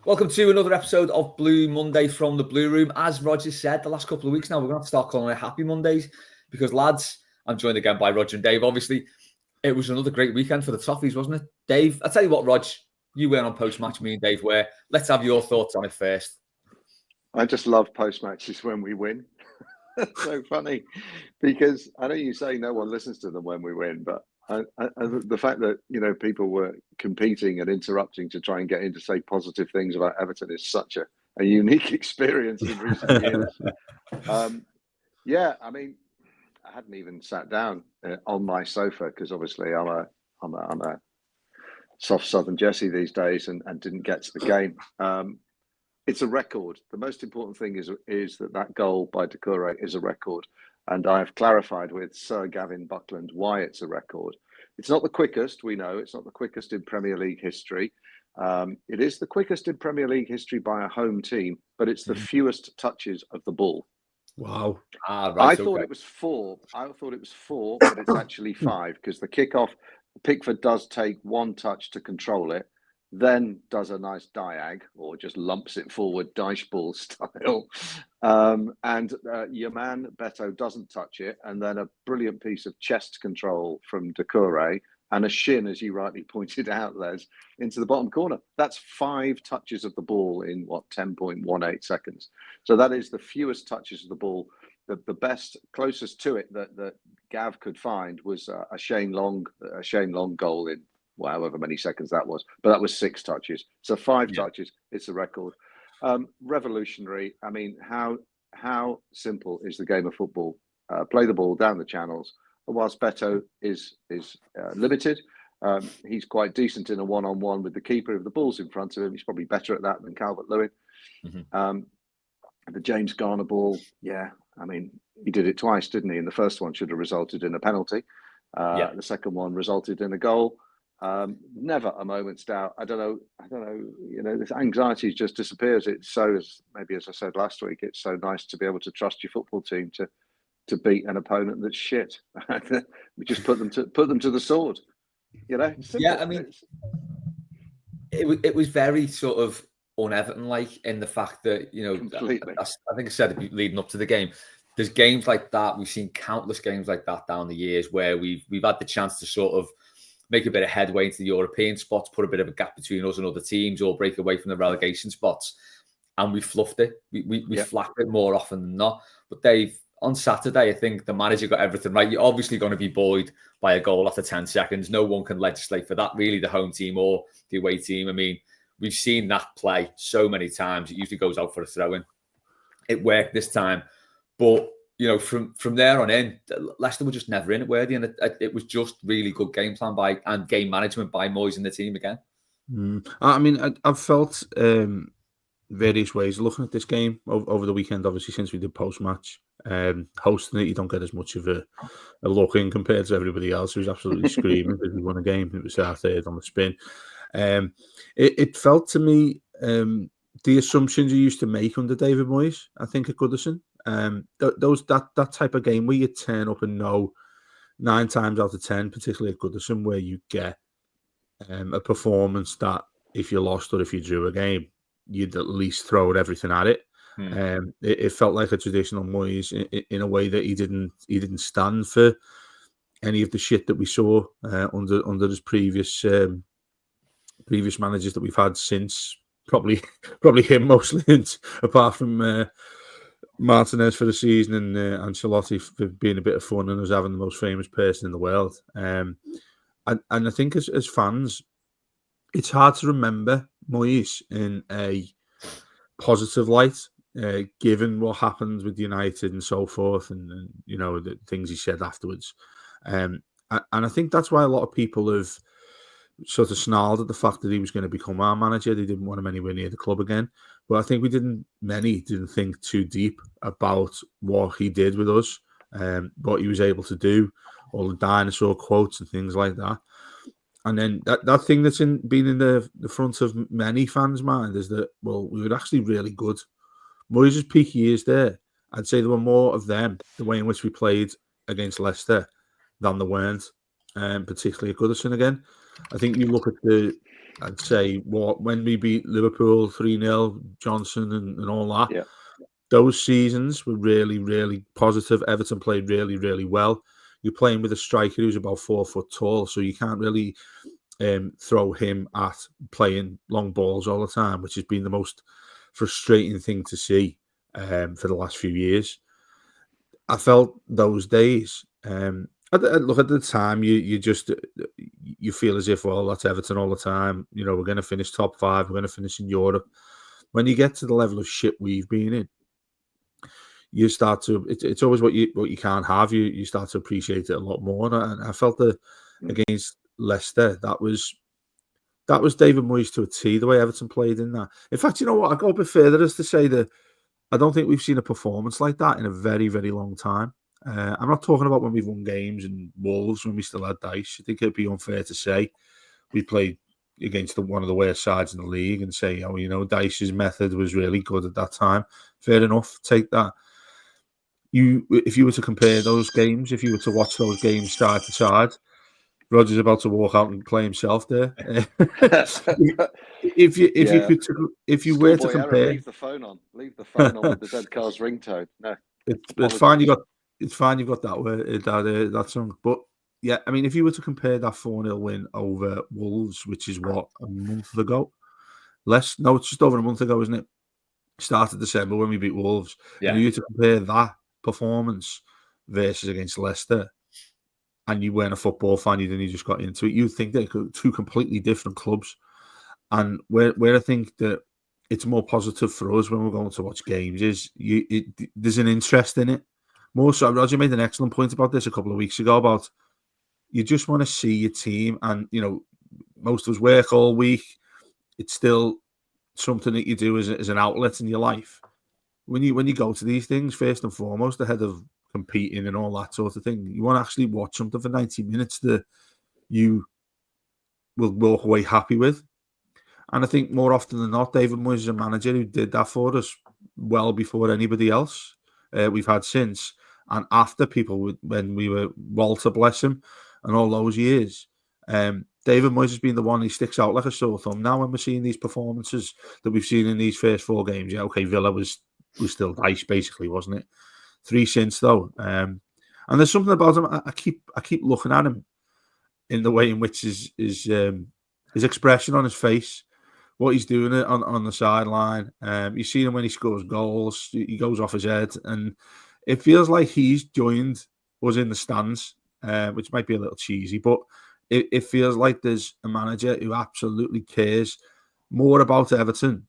Welcome to another episode of Blue Monday from the Blue Room. As Rodger said, the last couple of weeks now, we're going to have to start calling it Happy Mondays because, lads, I'm joined again by Rodger and Dave. Obviously, it was another great weekend for the Toffees, wasn't it? Dave, I'll tell you what, Rodger, you weren't on post-match, me and Dave were. Let's have your thoughts on it first. I just love post-matches when we win. It's so funny because I know you say no one listens to them when we win, but the fact that people were competing and interrupting to try and get in to say positive things about Everton is such a unique experience in recent years. Yeah, I mean, I hadn't even sat down on my sofa because obviously I'm a soft Southern Jesse these days and didn't get to the game. It's a record. The most important thing is that goal by Doucouré is a record. And I've clarified with Sir Gavin Buckland why it's a record. It's not the quickest, we know. It's not the quickest in Premier League history. It is the quickest in Premier League history by a home team, but it's the fewest touches of the ball. Wow. Right, I thought it was four, but it's actually 5 because the kickoff, Pickford does take one touch to control it, then does a nice diag or just lumps it forward Dyche ball style. And your man Beto doesn't touch it. And then a brilliant piece of chest control from Doucouré and a shin, as you rightly pointed out, Les, into the bottom corner. That's 5 touches of the ball in 10.18 seconds. So that is the fewest touches of the ball. The best, closest to it that Gav could find was a Shane Long goal in however many seconds that was, but that was 6 touches. So 5 touches, it's a record. Revolutionary. I mean, how simple is the game of football? Play the ball down the channels. Whilst Beto is limited, he's quite decent in a one-on-one with the keeper. If the ball's in front of him, he's probably better at that than Calvert-Lewin. The James Garner ball, I mean, he did it twice, didn't he? And the first one should have resulted in a penalty. The second one resulted in a goal. Never a moment's doubt. I don't know. This anxiety just disappears. It's so, as I said last week, it's so nice to be able to trust your football team to beat an opponent that's shit. We just put them to the sword. Simple. Yeah. I mean, it was very sort of un-Everton-like in the fact that completely. I think I said it leading up to the game. There's games like that. We've seen countless games like that down the years where we've had the chance to sort of make a bit of headway into the European spots, put a bit of a gap between us and other teams, or break away from the relegation spots. And we fluffed it. We flapped it more often than not. But Dave, on Saturday, I think the manager got everything right. You're obviously going to be buoyed by a goal after 10 seconds. No one can legislate for that, really, the home team or the away team. I mean, we've seen that play so many times. It usually goes out for a throw-in. It worked this time. But from there on in, Leicester were just never in it, were they? And it was just really good game plan and game management by Moyes and the team again. I mean, I've felt various ways looking at this game over the weekend, obviously, since we did post-match. Hosting it, you don't get as much of a look in compared to everybody else who's absolutely screaming that we won a game. It was our third on the spin. It felt to me the assumptions you used to make under David Moyes, I think, at Goodison. That type of game where you turn up and know 9 times out of 10, particularly at Goodison, where you get a performance that if you lost or if you drew a game, you'd at least throw everything at it. It felt like a traditional Moyes in a way that he didn't stand for any of the shit that we saw under his previous managers that we've had since probably him mostly, apart from Martinez for the season and Ancelotti for being a bit of fun and us having the most famous person in the world. And I think as fans, it's hard to remember Moyes in a positive light, given what happened with United and so forth, and the things he said afterwards. And I think that's why a lot of people have sort of snarled at the fact that he was going to become our manager. They didn't want him anywhere near the club again. But I think many didn't think too deep about what he did with us, what he was able to do, all the dinosaur quotes and things like that. And then that thing that's been in the front of many fans' mind is that, well, we were actually really good. Moyes' peak years there, I'd say there were more of them, the way in which we played against Leicester, than there weren't, particularly at Goodison again. I think you look at the I'd say when we beat Liverpool 3-0, Johnson and all that, Yeah. those seasons were really, really positive. Everton played really, really well. You're playing with a striker who's about 4 foot tall, so you can't really throw him at playing long balls all the time, which has been the most frustrating thing to see for the last few years. I felt those days. Look, at the time, you just you feel as if, well, that's Everton all the time. You know, we're going to finish top 5. We're going to finish in Europe. When you get to the level of shit we've been in, you start to. It's always what you can't have. You start to appreciate it a lot more. And I felt that against Leicester, that was David Moyes to a T. The way Everton played in that. In fact, you know what? I go a bit further as to say that I don't think we've seen a performance like that in a very, very long time. I'm not talking about when we've won games and Wolves when we still had Dice. I think it'd be unfair to say we played against one of the worst sides in the league and say, oh, you know, Dice's method was really good at that time. Fair enough, take that. If you were to compare those games, if you were to watch those games side to side, Rodger's about to walk out and play himself there. If you were to compare, leave the phone on with the dead car's ringtone. No, it's fine. It's fine. You've got that song, but yeah, I mean, if you were to compare that 4-0 win over Wolves, which is what, a month ago, it's just over a month ago, isn't it? Start of December when we beat Wolves. Yeah. And you were to compare that performance versus against Leicester, and you weren't a football fan, you just got into it, you'd think they're two completely different clubs. And where I think that it's more positive for us when we're going to watch games is there's an interest in it. More so, Rodger made an excellent point about this a couple of weeks ago about you just want to see your team, and you know, most of us work all week. It's still something that you do as an outlet in your life. When you go to these things, first and foremost, ahead of competing and all that sort of thing, you want to actually watch something for 90 minutes that you will walk away happy with. And I think more often than not, David Moyes is a manager who did that for us well before anybody else we've had since. And after people, when we were Walter, bless him, and all those years, David Moyes has been the one who sticks out like a sore thumb. Now, when we're seeing these performances that we've seen in these first 4 games, yeah, okay, Villa was still Dice, basically, wasn't it? 3 since though, and there's something about him. I keep looking at him in the way in which his expression on his face, what he's doing on the sideline. You see him when he scores goals, he goes off his head, and it feels like he's joined us in the stands, which might be a little cheesy, but it feels like there's a manager who absolutely cares more about Everton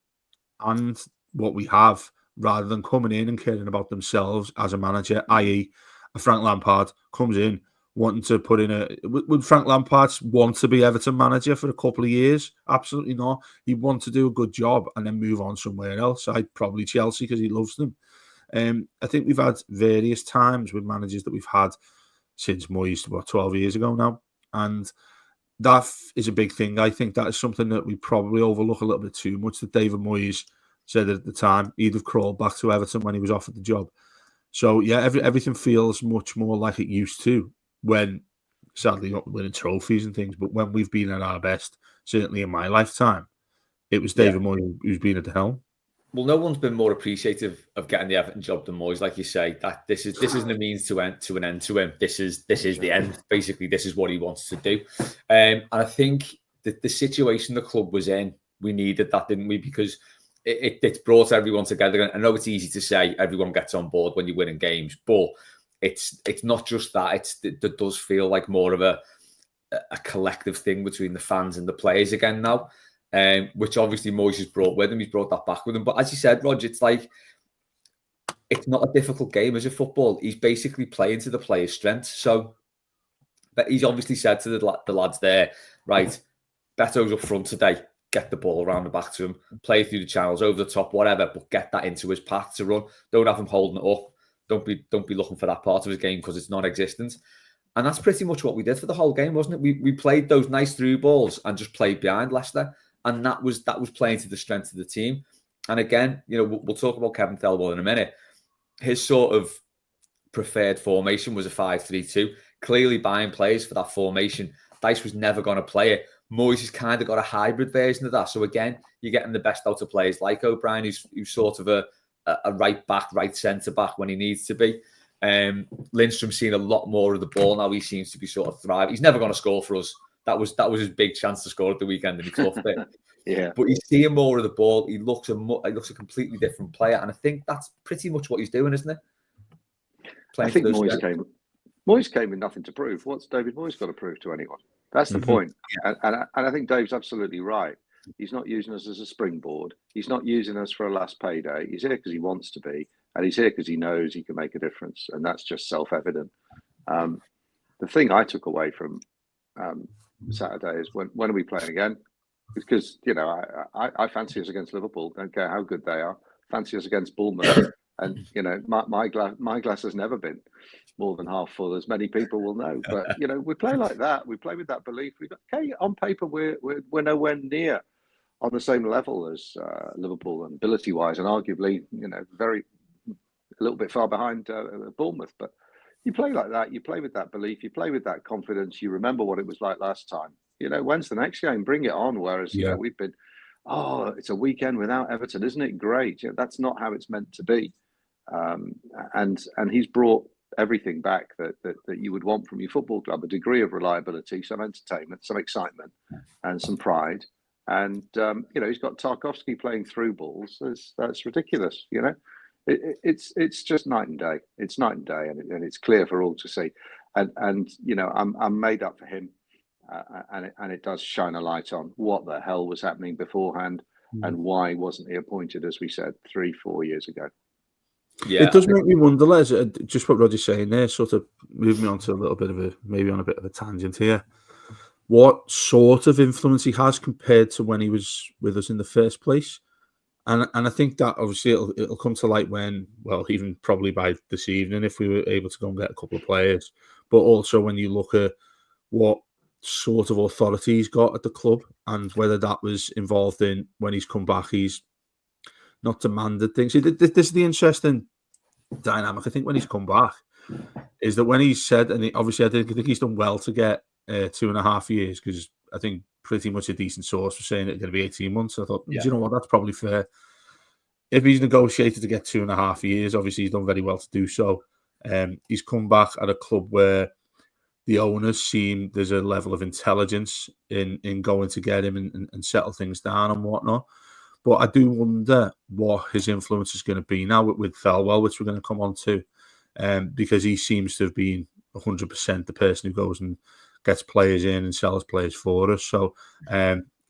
and what we have, rather than coming in and caring about themselves as a manager, i.e. a Frank Lampard comes in wanting to put in would Frank Lampard want to be Everton manager for a couple of years? Absolutely not. He'd want to do a good job and then move on somewhere else. I'd probably Chelsea because he loves them. I think we've had various times with managers that we've had since Moyes, 12 years ago now. And that is a big thing. I think that is something that we probably overlook a little bit too much, that David Moyes said at the time he'd have crawled back to Everton when he was offered the job. So yeah, everything feels much more like it used to when, sadly, not winning trophies and things, but when we've been at our best, certainly in my lifetime, it was David Moyes who's been at the helm. Well, no one's been more appreciative of getting the Everton job than Moyes, like you say. That this isn't a means to an end to him. This is the end. Basically, this is what he wants to do. And I think that the situation the club was in, we needed that, didn't we? Because it's brought everyone together. And I know it's easy to say everyone gets on board when you're winning games, but it's not just that. It does feel like more of a collective thing between the fans and the players again now. Which obviously Moyes has brought with him. He's brought that back with him. But as you said, Rodger, it's like, it's not a difficult game as a football. He's basically playing to the players' strengths. So, but he's obviously said to the lads there, right, Beto's up front today. Get the ball around the back to him, play through the channels, over the top, whatever, but get that into his path to run. Don't have him holding it up. Don't be looking for that part of his game because it's non-existent. And that's pretty much what we did for the whole game, wasn't it? We played those nice through balls and just played behind Leicester. And that was playing to the strength of the team. And again, you know, we'll talk about Kevin Thelwell in a minute. His sort of preferred formation was a 5-3-2. Clearly buying players for that formation. Dice was never going to play it. Moyes has kind of got a hybrid version of that. So again, you're getting the best out of players like O'Brien, who's sort of a right back, right centre back when he needs to be. Lindstrom's seen a lot more of the ball now. He seems to be sort of thriving. He's never going to score for us. That was his big chance to score at the weekend, and he fluffed it. Yeah, but he's seeing more of the ball. He looks a completely different player, and I think that's pretty much what he's doing, isn't it? I think Moyes came with nothing to prove. What's David Moyes got to prove to anyone? That's the point. And I think Dave's absolutely right. He's not using us as a springboard. He's not using us for a last payday. He's here because he wants to be, and he's here because he knows he can make a difference, and that's just self-evident. The thing I took away from Saturday is when are we playing again? Because I fancy us against Liverpool. Don't care how good they are. Fancy us against Bournemouth, and my glass has never been more than half full, as many people will know. But we play like that. We play with that belief. On paper we're nowhere near on the same level as Liverpool and ability-wise, and arguably a little bit far behind Bournemouth. But you play like that. You play with that belief. You play with that confidence. You remember what it was like last time. When's the next game? Bring it on. Whereas we've been, it's a weekend without Everton, isn't it great? That's not how it's meant to be. And he's brought everything back that you would want from your football club: a degree of reliability, some entertainment, some excitement, and some pride. And he's got Tarkowski playing through balls. That's ridiculous. It's just night and day. It's night and day, and it's clear for all to see. And I'm made up for him, and it does shine a light on what the hell was happening beforehand, and why wasn't he appointed, as we said 3-4 years ago. Yeah, it does make me wonder, Les, just what Rodger's saying there, sort of moving on to a bit of a tangent here. What sort of influence he has compared to when he was with us in the first place. And I think that obviously it'll come to light when, well, even probably by this evening, if we were able to go and get a couple of players, but also when you look at what sort of authority he's got at the club and whether that was involved in when he's come back, he's not demanded things. This is the interesting dynamic, I think, when he's come back, is that when he's said, and obviously I think he's done well to get 2.5 years, because I think pretty much a decent source was saying it's going to be 18 months. I thought, do you know what, that's probably fair. If he's negotiated to get 2.5 years, obviously he's done very well to do so. He's come back at a club where the owners seem there's a level of intelligence in going to get him and settle things down and whatnot. But I do wonder what his influence is going to be now with Thelwell, which we're going to come on to, because he seems to have been 100% the person who goes and gets players in and sells players for us. So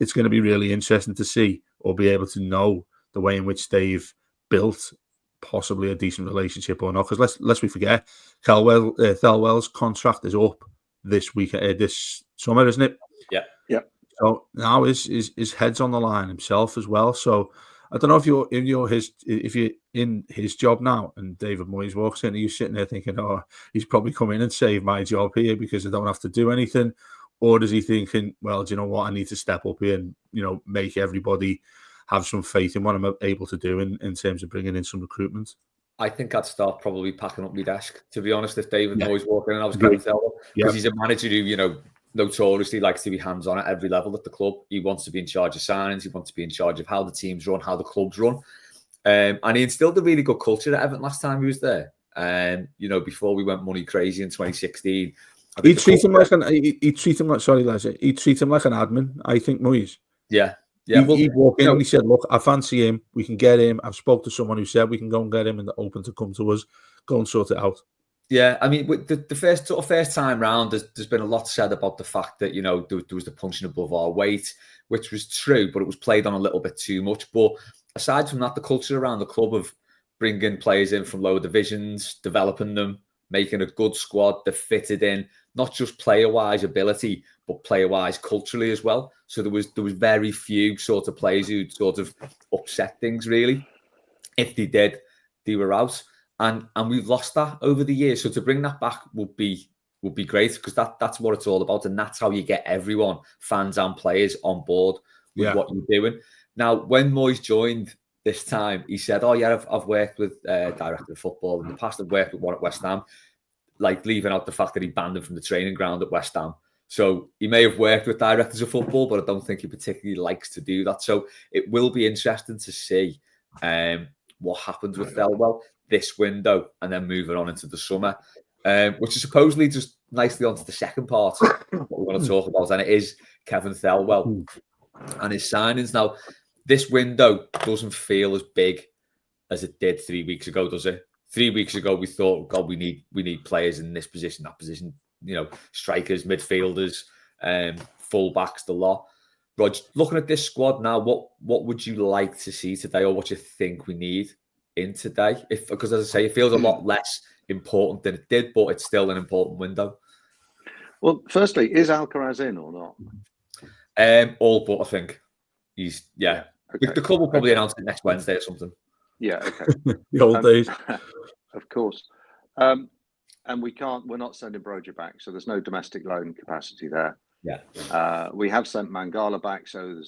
it's going to be really interesting to see, or be able to know, the way in which they've built possibly a decent relationship or not. Because lest we forget, Thelwell's contract is up this week, this summer, isn't it? Yeah. So now his head's on the line himself as well. So I don't know if you're in his job now, and David Moyes walks in, are you sitting there thinking, oh, he's probably come in and saved my job here because I don't have to do anything? Or does he thinking, well, do you know what, I need to step up here and make everybody have some faith in what I'm able to do in terms of bringing in some recruitment? I think I'd start probably packing up my desk, to be honest, if David Moyes walked in and I was Kevin Thelwell, because he's a manager who, notoriously likes to be hands-on at every level at the club. He wants to be in charge of signings. He wants to be in charge of how the teams run, how the clubs run. And he instilled a really good culture at Everton last time he was there. Before we went money crazy in 2016. He'd treat him like an admin, I think, Moyes. Yeah. He'd walk in and he said, look, I fancy him. We can get him. I've spoke to someone who said we can go and get him and they're open to come to us. Go and sort it out. Yeah, I mean, the first time round, there's been a lot said about the fact that, there was the punching above our weight, which was true, but it was played on a little bit too much. But aside from that, the culture around the club of bringing players in from lower divisions, developing them, making a good squad that fitted in, not just player-wise ability, but player-wise culturally as well. So there was very few sort of players who'd sort of upset things, really. If they did, they were out. And we've lost that over the years. So to bring that back would be great, because that's what it's all about. And that's how you get everyone, fans and players, on board with what you're doing. Now, when Moyes joined this time, he said, oh, yeah, I've worked with director of football in the past. I've worked with one at West Ham, like leaving out the fact that he banned him from the training ground at West Ham. So he may have worked with directors of football, but I don't think he particularly likes to do that. So it will be interesting to see what happens with Thelwell this window and then moving on into the summer, which is supposedly just nicely onto the second part what we want to talk about, and it is Kevin Thelwell and his signings. Now, this window doesn't feel as big as it did 3 weeks ago, does it? 3 weeks ago, we thought, God, we need players in this position, that position, strikers, midfielders, full-backs, the lot. Rog, looking at this squad now, what would you like to see today, or what you think we need in today? Because, as I say, it feels a lot less important than it did, but it's still an important window. Well, firstly, is Alcaraz in or not? All but, I think. He's, yeah. Okay. The club will probably announce it next Wednesday or something. Yeah, okay. The old days. Of course. And we're not sending Rodger back, so there's no domestic loan capacity there. Yeah. We have sent Mangala back, so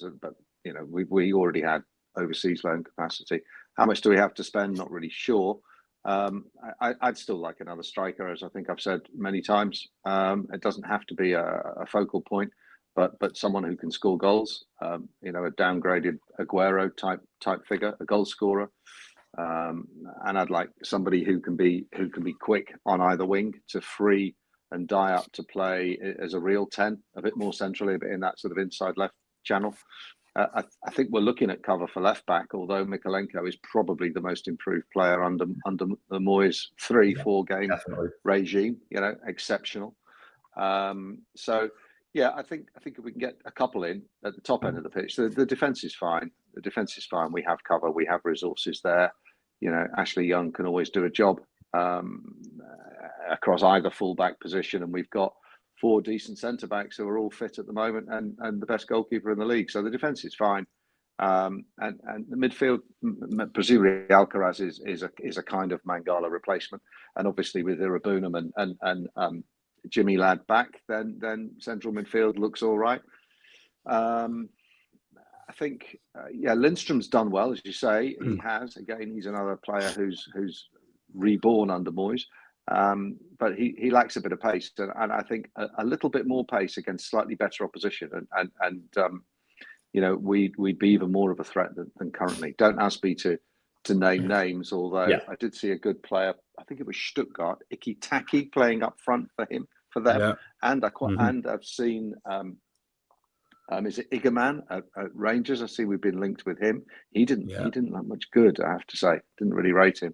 we already had overseas loan capacity. How much do we have to spend? Not really sure. I'd still like another striker, as I think I've said many times. It doesn't have to be a focal point, but someone who can score goals. A downgraded Aguero type figure, a goal scorer. And I'd like somebody who can be quick on either wing to free and die up to play as a real 10, a bit more centrally, but in that sort of inside left channel. I think we're looking at cover for left back, although Mikalenko is probably the most improved player under the Moyes 3-4 game regime. Exceptional. So yeah, I think if we can get a couple in at the top end of the pitch, the defence is fine. The defence is fine. We have cover. We have resources there. Ashley Young can always do a job across either full-back position, and we've got 4 decent centre-backs who are all fit at the moment, and the best goalkeeper in the league. So the defence is fine, and the midfield, presumably Alcaraz is a kind of Mangala replacement, and obviously with Irabunum and Jimmy Ladd back, then central midfield looks all right. I think, Lindstrom's done well, as you say. He has. Again, he's another player who's reborn under Moyes. But he lacks a bit of pace, and I think a little bit more pace against slightly better opposition, and we'd be even more of a threat than currently. Don't ask me to name names, although I did see a good player. I think it was Stuttgart, Iki Taki, playing up front for them, and I've seen. Is it Igerman at Rangers? I see we've been linked with him. He didn't look much good, I have to say. Didn't really rate him.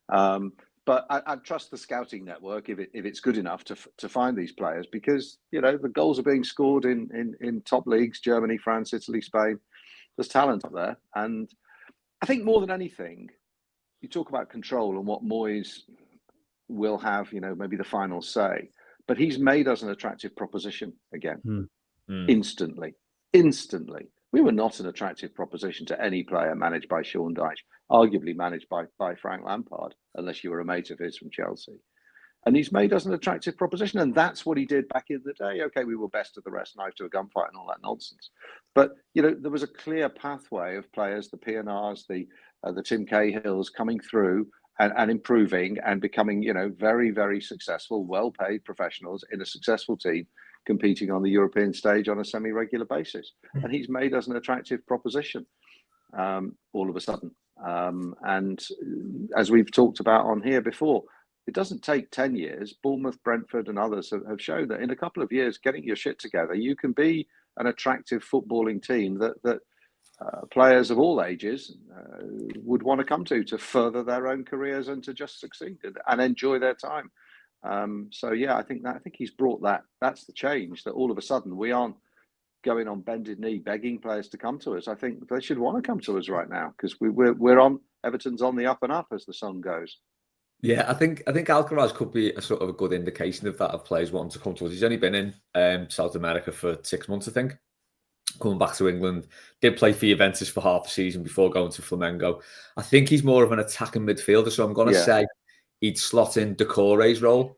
But I trust the scouting network if it's good enough to find these players, because the goals are being scored in top leagues: Germany, France, Italy, Spain. There's talent up there, and I think more than anything, you talk about control and what Moyes will have. Maybe the final say, but he's made us an attractive proposition again. Instantly. We were not an attractive proposition to any player managed by Sean Dyche, arguably managed by Frank Lampard, unless you were a mate of his from Chelsea. And he's made us an attractive proposition, and that's what he did back in the day. Okay, we were best of the rest, knife to a gunfight and all that nonsense. But, there was a clear pathway of players, the PNRs, the Tim Cahills coming through and improving and becoming, very, very successful, well-paid professionals in a successful team, competing on the European stage on a semi-regular basis. And he's made us an attractive proposition all of a sudden. And as we've talked about on here before, it doesn't take 10 years. Bournemouth, Brentford and others have shown that in a couple of years, getting your shit together, you can be an attractive footballing team that players of all ages would want to come to further their own careers and to just succeed and enjoy their time. I think he's brought that. That's the change, that all of a sudden we aren't going on bended knee begging players to come to us. I think they should want to come to us right now, because we're on Everton's on the up and up, as the song goes. Yeah, I think Alcaraz could be a sort of a good indication of that, of players wanting to come to us. He's only been in South America for 6 months, I think. Coming back to England, did play for Juventus for half the season before going to Flamengo. I think he's more of an attacking midfielder, so I'm going to say he'd slot in Decore's role,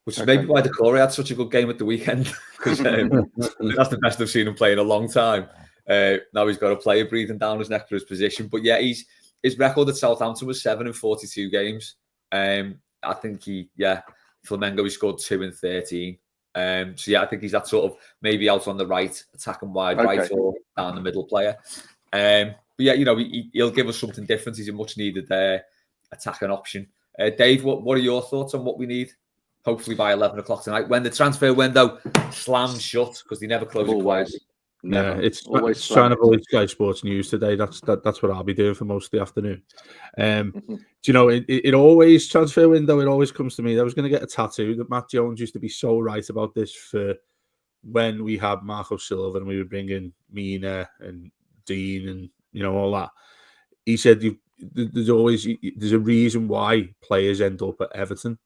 which is maybe why Decore had such a good game at the weekend, because that's the best I've seen him play in a long time. Now he's got a player breathing down his neck for his position. But yeah, his record at Southampton was 7 in 42 games. I think Flamengo, he scored 2 in 13. So yeah, I think he's that sort of maybe out on the right, attacking wide right or down the middle player. But yeah, he'll give us something different. He's a much needed attacking option. Dave, what are your thoughts on what we need? Hopefully by 11 o'clock tonight, when the transfer window slams shut, because they never close it quietly. Never. Yeah, it's trying to avoid Sky Sports News today. That's what I'll be doing for most of the afternoon. Do you know, it always, transfer window, it always comes to me. I was going to get a tattoo. That Matt Jones used to be so right about this for when we had Marco Silva and we would bring in Mina and Dean and all that. He said there's a reason why players end up at Everton.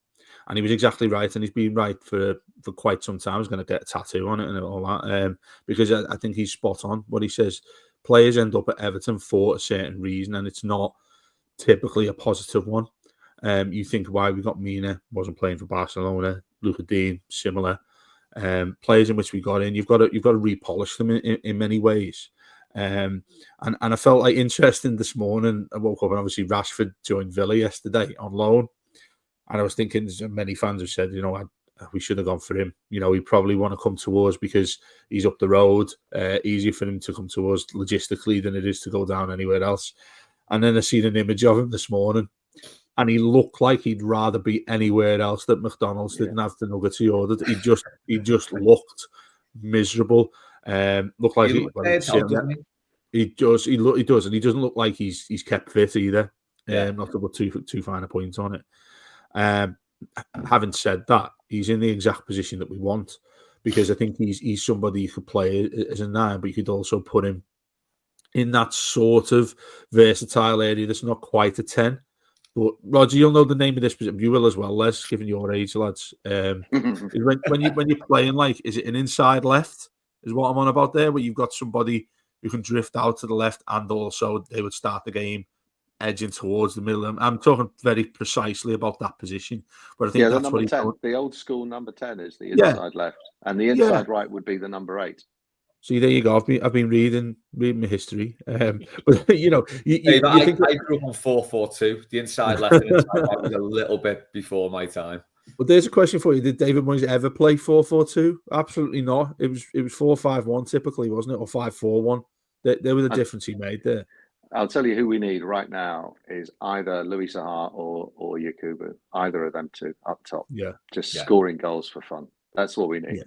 And he was exactly right, and he's been right for quite some time. I was going to get a tattoo on it and all that, because I think he's spot on what he says. Players end up at Everton for a certain reason, and it's not typically a positive one. You think why we got Mina, wasn't playing for Barcelona, Luka Dean, similar. Players in which we got in, you've got to repolish them in many ways. And I felt like interesting this morning. I woke up and obviously Rashford joined Villa yesterday on loan. And I was thinking, many fans have said, we should have gone for him. He probably want to come to us because he's up the road. Easier for him to come to us logistically than it is to go down anywhere else. And then I seen an image of him this morning, and he looked like he'd rather be anywhere else that McDonald's didn't have the nuggets he ordered. He just looked miserable. Looked like he does, and he doesn't look like he's kept fit either. Not to put too fine a point on it. Having said that, he's in the exact position that we want, because I think he's somebody who could play as a 9, but you could also put him in that sort of versatile area that's not quite a 10. But Rodger, you'll know the name of this position. You will as well, Les, given your age, lads. When you're playing, like, is it an inside left? Is what I'm on about there, where you've got somebody who can drift out to the left, and also they would start the game edging towards the middle. I'm talking very precisely about that position, but I think that's what he's 10. The old school number 10 is the inside left, and the inside right would be the number 8. See, there you go. I've been reading my history, but Dave, I grew up on 4-4-2. The inside left and inside right was a little bit before my time. But there's a question for you: did David Moyes ever play 4-4-2? Absolutely not. It was 4-5-1 typically, wasn't it, or 5-4-1? There was a difference he made there. I'll tell you who we need right now is either Louis Saha or Yakubu. Either of them two up top. Yeah. Just scoring goals for fun. That's what we need. Yeah.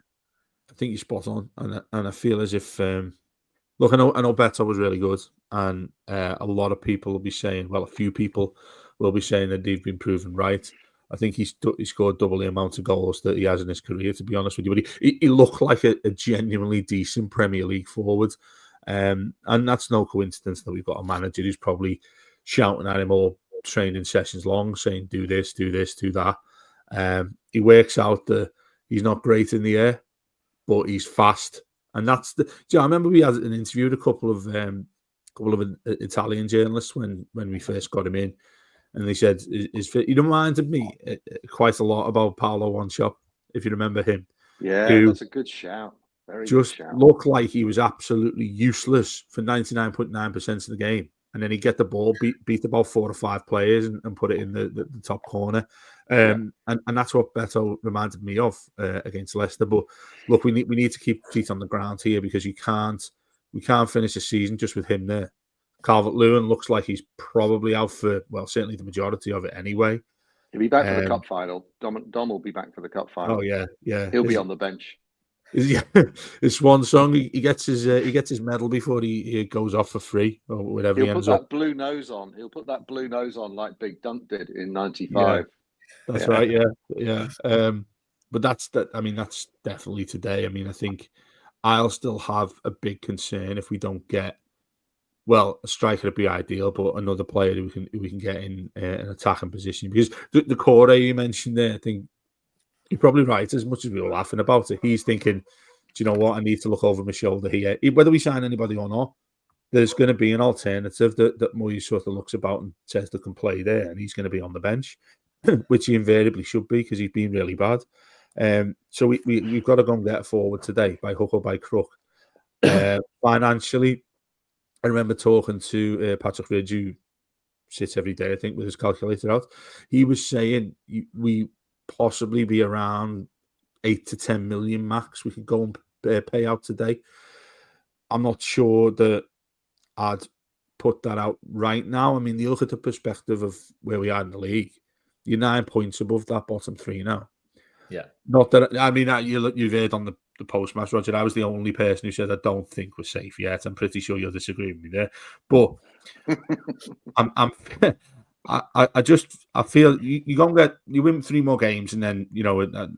I think you're spot on. And I feel as if, look, I know Beto was really good. And a lot of people will be saying, well, a few people will be saying that they've been proven right. I think he scored double the amount of goals that he has in his career, to be honest with you. But he looked like a genuinely decent Premier League forward. And that's no coincidence that we've got a manager who's probably shouting at him all training sessions long, saying, do this, do that. He works out that he's not great in the air, but he's fast. And that's I remember we had an interview with a couple of Italian journalists when we first got him in. And they said, he reminded me quite a lot about Paolo Wanshop, if you remember him. Yeah, that's a good shout. Just looked like he was absolutely useless for 99.9% of the game. And then he'd get the ball, beat about 4 or 5 players and put it in the top corner. And that's what Beto reminded me of against Leicester. But look, we need to keep feet on the ground here, because we can't finish the season just with him there. Calvert-Lewin looks like he's probably out for, well, certainly the majority of it anyway. He'll be back for the cup final. Dom will be back for the cup final. Oh yeah. He'll be on the bench. Yeah, his swan song. He gets his medal before he goes off for free or whatever. He'll put that blue nose on. He'll put that blue nose on like Big Dunk did in '95. Yeah, that's right. Yeah. But that's definitely today. I mean, I think I'll still have a big concern if we don't get, well, a striker would be ideal, but another player who we can get in an attacking position, because the core you mentioned there, I think. You're probably right. As much as we were laughing about it, he's thinking, do you know what? I need to look over my shoulder here. Whether we sign anybody or not, there's going to be an alternative that Moyes sort of looks about and says they can play there, and he's going to be on the bench, which he invariably should be, because he's been really bad. So we've got to go and get forward today by hook or by crook. Financially, I remember talking to Patrick Ridge, who sits every day, I think, with his calculator out. He was saying we possibly be around 8 to 10 million max we could go and pay out today. I'm not sure that I'd put that out right now. I mean, you look at the perspective of where we are in the league. You're 9 points above that bottom three now. Yeah. Not that I mean, you've heard on the post-match, Roger. I was the only person who said I don't think we're safe yet. I'm pretty sure you'll disagree with me there, but I feel you go and you win 3 more games, and then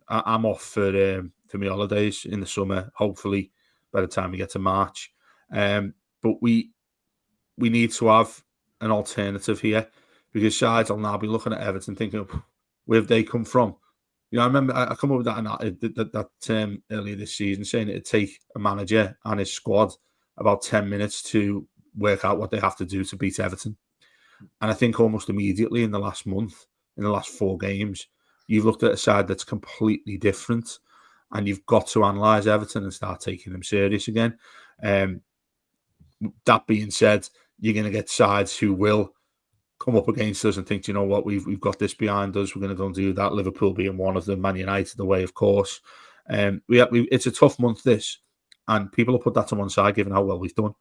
I'm off for my holidays in the summer. Hopefully, by the time we get to March, but we need to have an alternative here, because sides will now be looking at Everton thinking, where have they come from? I remember I come up with that earlier this season, saying it'd take a manager and his squad about 10 minutes to work out what they have to do to beat Everton. And I think almost immediately in the last month, in the last 4 games, you've looked at a side that's completely different, and you've got to analyse Everton and start taking them serious again. That being said, you're going to get sides who will come up against us and think, you know what, we've got this behind us, we're going to go and do that. Liverpool being one of them, Man United away, of course. It's a tough month, this, and people will put that to one side given how well we've done.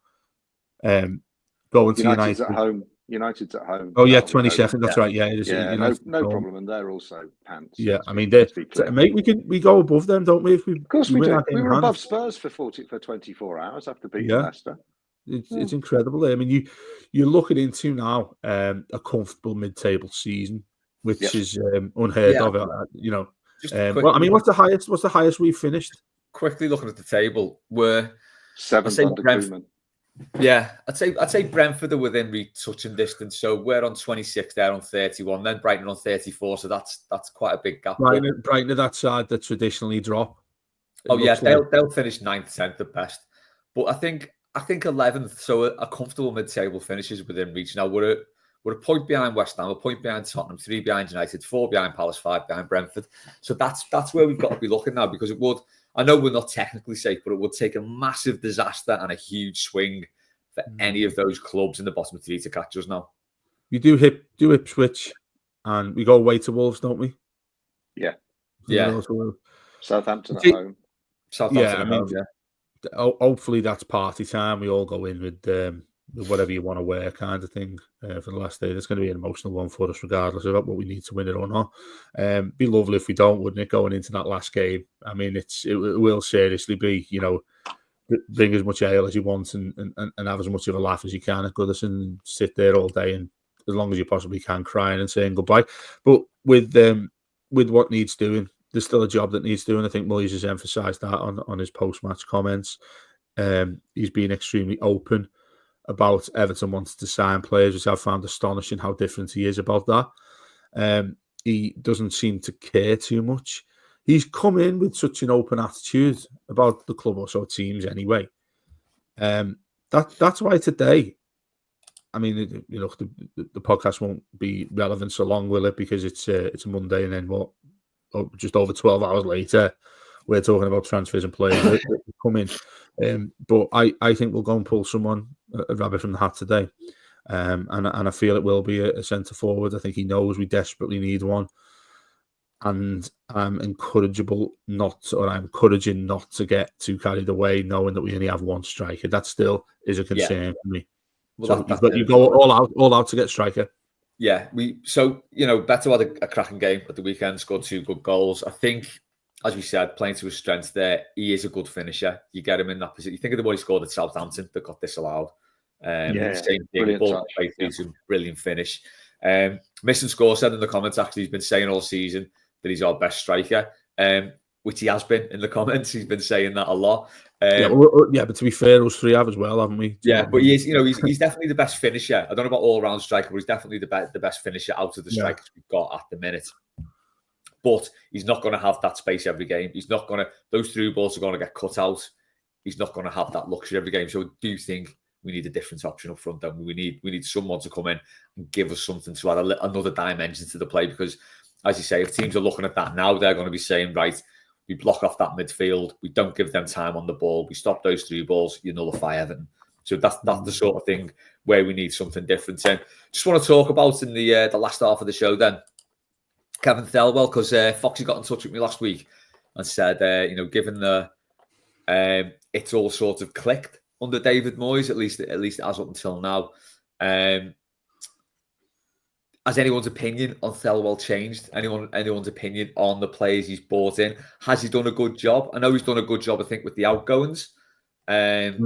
Going to United's at home. United's at home. Oh yeah, 22nd. That's right. Yeah, it is. Yeah, no problem, and they're also pants. Yeah, I mean, mate, we go above them, don't we? Of course we do. We were above Spurs for 24 hours after beating Leicester. It's incredible. I mean, you're looking into now a comfortable mid-table season, which is unheard of. Well, I mean, what's the highest we've finished? Quickly looking at the table, we're 7th under Koeman. Yeah, I'd say Brentford are within touching distance. So we're on 26, they're on 31, then Brighton on 34. So that's quite a big gap. Brighton are that side that traditionally drop. They'll finish 9th, 10th at best. But I think 11th, so a comfortable mid-table finish is within reach. Now we're a point behind West Ham, a point behind Tottenham, 3 behind United, 4 behind Palace, 5 behind Brentford. So that's where we've got to be looking now, because it would. I know we're not technically safe, but it would take a massive disaster and a huge swing for any of those clubs in the bottom 3 to catch us now. You do Ipswich, and we go away to Wolves, don't we? Yeah. Southampton at home. Hopefully that's party time. We all go in with whatever you want to wear, kind of thing, for the last day. It's going to be an emotional one for us, regardless of what we need to win it or not. Be lovely if we don't, wouldn't it, going into that last game? I mean, it will seriously be, bring as much ale as you want and have as much of a laugh as you can at Goodison, and sit there all day and as long as you possibly can, crying and saying goodbye. But with what needs doing, there's still a job that needs doing. I think Moyes has emphasised that on his post-match comments. He's been extremely open about Everton wanting to sign players, which I've found astonishing how different he is about that. He doesn't seem to care too much. He's come in with such an open attitude about the club or so teams anyway. That's why today, I mean, the podcast won't be relevant so long, will it? Because it's a Monday, and then just over 12 hours later, we're talking about transfers and players that come in. But I think we'll go and pull someone, a rabbit from the hat today. And I feel it will be a centre forward. I think he knows we desperately need one. And I'm encouraging not to get too carried away, knowing that we only have one striker. That still is a concern for me. Well, so you go all out to get striker. Yeah, Beto had a cracking game at the weekend, scored 2 good goals. I think, as we said, playing to his strengths there, he is a good finisher. You get him in that position. You think of the one he scored at Southampton that got disallowed. Same thing, ball play through to brilliant finish. Missing Score said in the comments, actually, he's been saying all season that he's our best striker, which he has been in the comments. He's been saying that a lot. But to be fair, us 3 have as well, haven't we? But he is, he's definitely the best finisher. I don't know about all-round striker, but he's definitely the best finisher out of the strikers we've got at the minute. But he's not going to have that space every game. He's not going to. Those through balls are going to get cut out. He's not going to have that luxury every game. So I do think we need a different option up front. And we need someone to come in and give us something to add another dimension to the play. Because, as you say, if teams are looking at that now, they're going to be saying, right, we block off that midfield. We don't give them time on the ball. We stop those through balls. You nullify Everton. So that's the sort of thing where we need something different. And just want to talk about in the last half of the show then, Kevin Thelwell, because Foxy got in touch with me last week and said, given the it's all sort of clicked under David Moyes, at least as up until now. Has anyone's opinion on Thelwell changed? Anyone's opinion on the players he's brought in? Has he done a good job? I know he's done a good job, I think, with the outgoings, because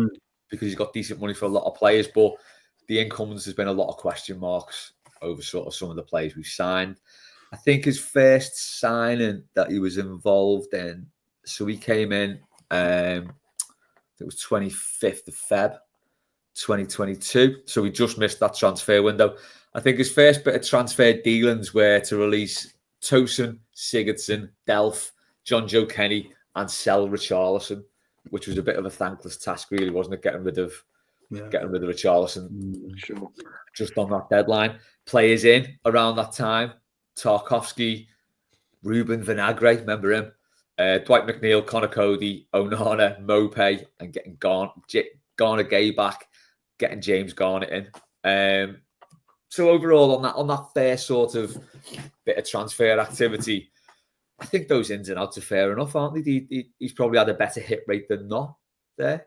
he's got decent money for a lot of players, but the incomings, there's been a lot of question marks over sort of some of the players we've signed. I think his first signing that he was involved in, so he came in, it was 25th of Feb, 2022. So we just missed that transfer window. I think his first bit of transfer dealings were to release Tosin, Sigurdsson, Delph, John Joe Kenny, and sell Richarlison, which was a bit of a thankless task, really, wasn't it? Getting rid of Richarlison, sure, just on that deadline. Players in around that time: Tarkowski, Ruben Vinagre, remember him? Dwight McNeil, Connor Cody, Onana, Mope, and getting Garner Gay back, getting James Garner in. So overall, on that fair sort of bit of transfer activity, I think those ins and outs are fair enough, aren't they? He's probably had a better hit rate than not there.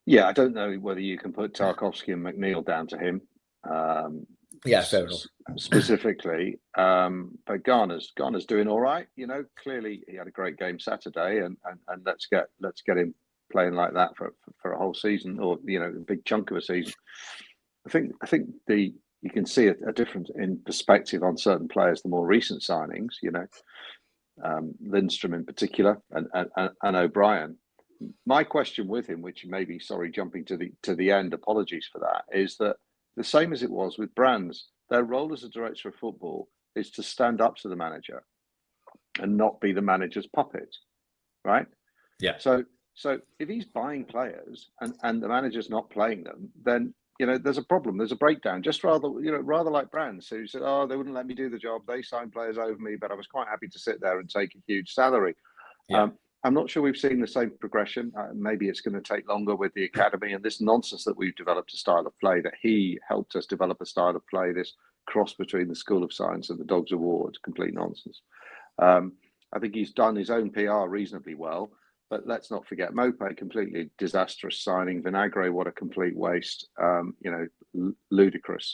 Yeah, I don't know whether you can put Tarkowski and McNeil down to him. Fair enough. Specifically, but Garner's doing all right. Clearly he had a great game Saturday, and let's get him playing like that for a whole season, or a big chunk of a season. I think you can see a difference in perspective on certain players. The more recent signings, Lindstrom in particular, and O'Brien. My question with him, which maybe jumping to the end, apologies for that, is that the same as it was with Brands, their role as a director of football is to stand up to the manager and not be the manager's puppet, right? Yeah. So if he's buying players and the manager's not playing them, then there's a problem. There's a breakdown. Just rather like Brands, who said, "Oh, they wouldn't let me do the job. They signed players over me, but I was quite happy to sit there and take a huge salary." Yeah. I'm not sure we've seen the same progression. Maybe it's going to take longer with the academy and this nonsense that we've developed a style of play, that he helped us develop a style of play, this cross between the School of Science and the Dogs Award, complete nonsense. I think he's done his own PR reasonably well, but let's not forget Mope, completely disastrous signing. Vinagre, what a complete waste. Ludicrous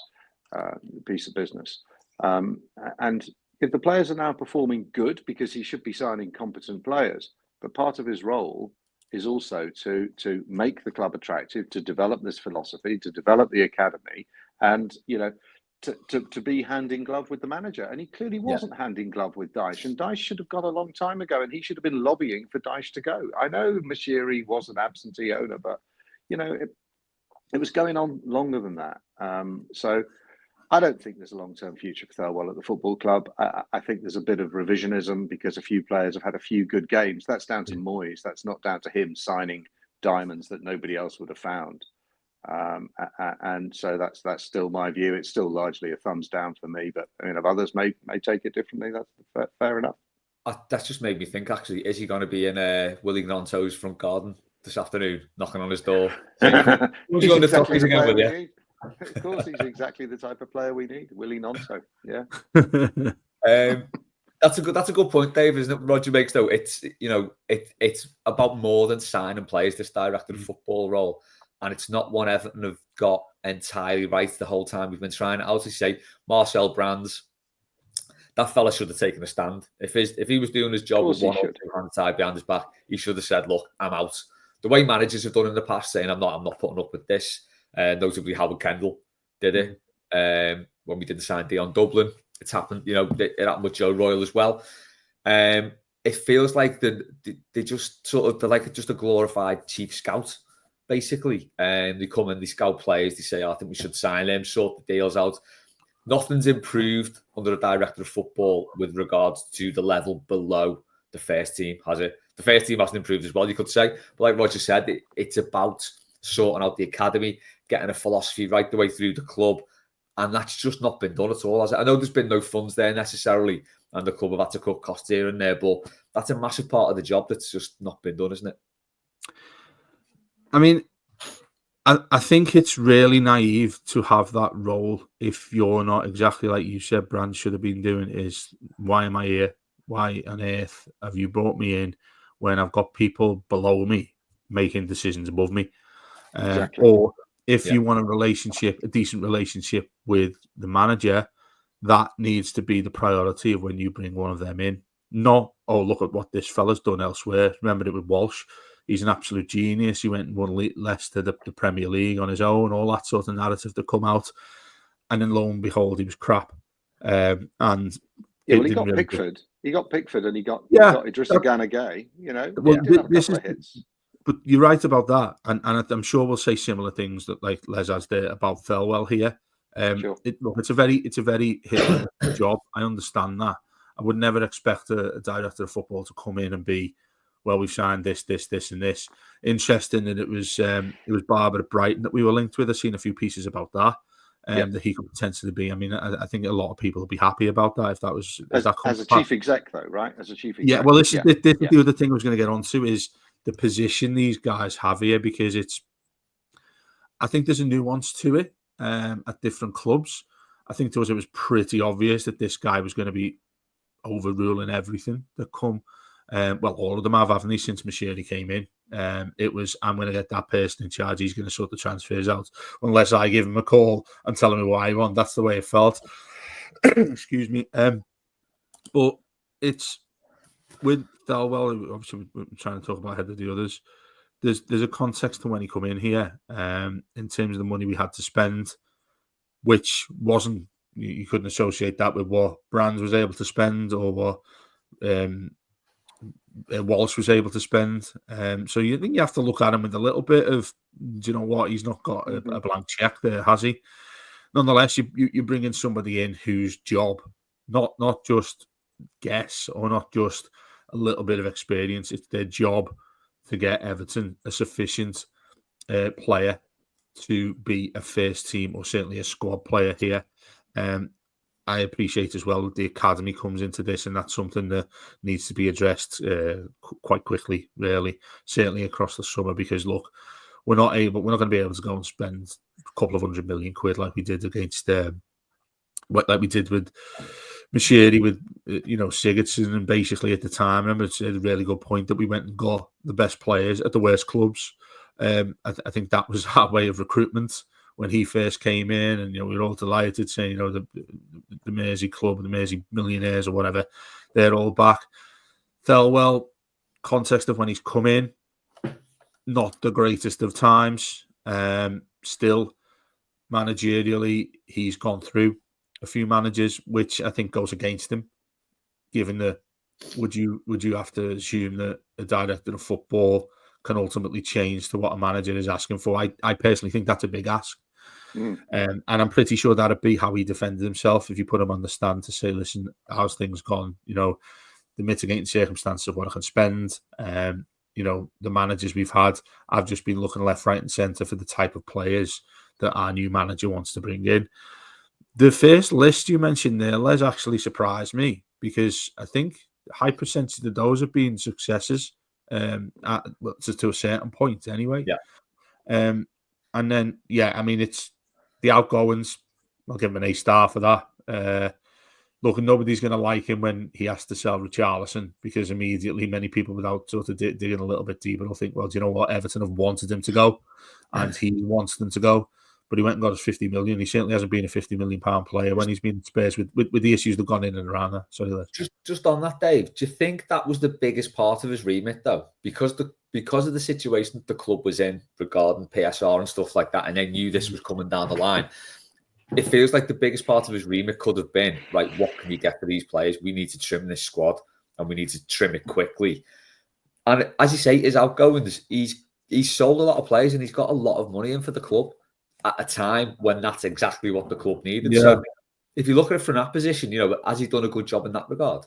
piece of business. And if the players are now performing good, because he should be signing competent players, but part of his role is also to make the club attractive, to develop this philosophy, to develop the academy, and to be hand in glove with the manager. And he clearly wasn't hand in glove with Dyche, and Dyche should have gone a long time ago, and he should have been lobbying for Dyche to go. I know Mashiri was an absentee owner, but it was going on longer than that. So I don't think there's a long-term future for Thelwell at the football club. I think there's a bit of revisionism because a few players have had a few good games. That's down to Moyes. That's not down to him signing diamonds that nobody else would have found. And so that's still my view. It's still largely a thumbs down for me, but if others may take it differently, that's fair enough. That's just made me think, actually, is he going to be in Willie Gnonto's front garden this afternoon, knocking on his door? He's exactly the player we need. Of course, he's exactly the type of player we need, Willie Gnonto. Yeah. That's a good point, Dave, isn't it? Rodger makes, though. It's it's about more than signing players, this director of football role, and it's not one Everton have got entirely right the whole time we've been trying it out. To say Marcel Brands, that fella should have taken a stand. If he was doing his job with one or two hands tied behind his back, he should have said, "Look, I'm out." The way managers have done in the past, saying, "I'm not putting up with this." Notably, Howard Kendall did it when we did the sign Dion Dublin. It's happened, it happened with Joe Royle as well. It feels like they just they're like just a glorified chief scout, basically. They come in, they scout players, they say, "I think we should sign him," sort the deals out. Nothing's improved under a director of football with regards to the level below the first team, has it? The first team hasn't improved as well, you could say. But like Rodger said, it's about sorting out the academy, getting a philosophy right the way through the club, and that's just not been done at all. I know there's been no funds there necessarily, and the club have had to cut costs here and there, but that's a massive part of the job that's just not been done, isn't it? I mean, I think it's really naive to have that role if you're not exactly like you said Brand should have been doing, is why am I here? why on earth have you brought me in when I've got people below me making decisions above me? Exactly. Or if you want a decent relationship with the manager, that needs to be the priority of when you bring one of them in. Not, oh, look at what this fella's done elsewhere. Remember it with Walsh. He's an absolute genius. He went and won Leicester, the Premier League on his own, all that sort of narrative to come out. And then lo and behold, he was crap. And yeah, well, he got Pickford. He got Pickford, and he got Idrissa Gana Gueye. You know, well, he did have a couple of hits. But you're right about that, and I'm sure we'll say similar things that like Les has there about Thelwell here. Sure. It's a very hit job. I understand that. I would never expect a director of football to come in and be, well, we've signed this, and this. Interesting that it was Barber at Brighton that we were linked with. I've seen a few pieces about that. That he could potentially be. I mean, I think a lot of people would be happy about that if that was as a chief exec, though, right? As a chief exec. Yeah, well, this is the other thing I was going to get onto is the position these guys have here, because I think there's a nuance to it at different clubs. I think to us it was pretty obvious that this guy was going to be overruling everything that come. Well, all of them have, haven't they, since Mashiri came in? It was, I'm going to get that person in charge. He's going to sort the transfers out. Unless I give him a call and tell him why I want. That's the way it felt. Excuse me. But it's with Thelwell, obviously we're trying to talk about ahead of the others. There's a context to when he come in here in terms of the money we had to spend, which wasn't, you couldn't associate that with what Brands was able to spend or what Walsh was able to spend. So you think you have to look at him with a little bit of, do you know what, he's not got a blank check there, has he? Nonetheless, you bring in somebody in whose job, not just guess or not just a little bit of experience, it's their job to get Everton a sufficient player to be a first team or certainly a squad player here. I appreciate as well that the academy comes into this, and that's something that needs to be addressed quite quickly, really, certainly across the summer, because look, we're not going to be able to go and spend a couple of £100 million like we did against like we did with Mashiri, with Sigurdsson, and basically at the time, I remember it's a really good point that we went and got the best players at the worst clubs. I think that was our way of recruitment when he first came in, and we were all delighted saying, the Mersey club, the Mersey millionaires or whatever, they're all back. Thelwell, context of when he's come in, not the greatest of times. Still, managerially, he's gone through a few managers, which I think goes against him. Given that, would you have to assume that a director of football can ultimately change to what a manager is asking for? I personally think that's a big ask. And I'm pretty sure that'd be how he defended himself if you put him on the stand to say, listen, how's things gone? The mitigating circumstances of what I can spend. The managers we've had, I've just been looking left, right and centre for the type of players that our new manager wants to bring in. The first list you mentioned there, Les, actually surprised me, because I think a high percentage of those have been successes to a certain point anyway. Yeah. And then, it's the outgoings. I'll give him an A-star for that. Look, nobody's going to like him when he has to sell Richarlison, because immediately many people, without sort of digging a little bit deeper, will think, well, do you know what? Everton have wanted him to go, and he wants them to go. But he went and got us 50 million. He certainly hasn't been a £50 million player when he's been in Spurs with the issues that have gone in and around that. Sorry, just on that, Dave, do you think that was the biggest part of his remit, though? Because of the situation that the club was in regarding PSR and stuff like that, and they knew this was coming down the line. It feels like the biggest part of his remit could have been, right, what can we get for these players? We need to trim this squad, and we need to trim it quickly. And as you say, his outgoings, he's sold a lot of players, and he's got a lot of money in for the club at a time when that's exactly what the club needed. Yeah. So if you look at it from that position, has he done a good job in that regard?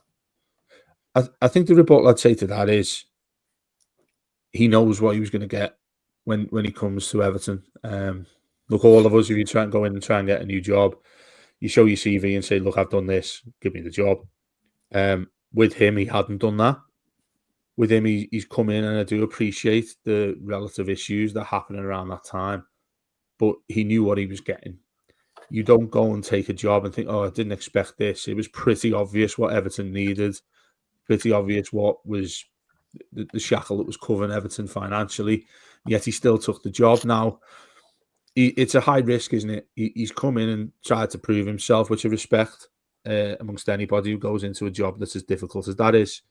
I think the report I'd say to that is he knows what he was going to get when he comes to Everton. Look, all of us, if you try and go in and try and get a new job, you show your CV and say, look, I've done this, give me the job. With him, he hadn't done that. With him, he's come in, and I do appreciate the relative issues that happened around that time. But he knew what he was getting. You don't go and take a job and think, oh, I didn't expect this. It was pretty obvious what Everton needed. pretty obvious what was the shackle that was covering Everton financially, yet he still took the job. Now, it's a high risk, isn't it? He's come in and tried to prove himself, which I respect amongst anybody who goes into a job that's as difficult as that is.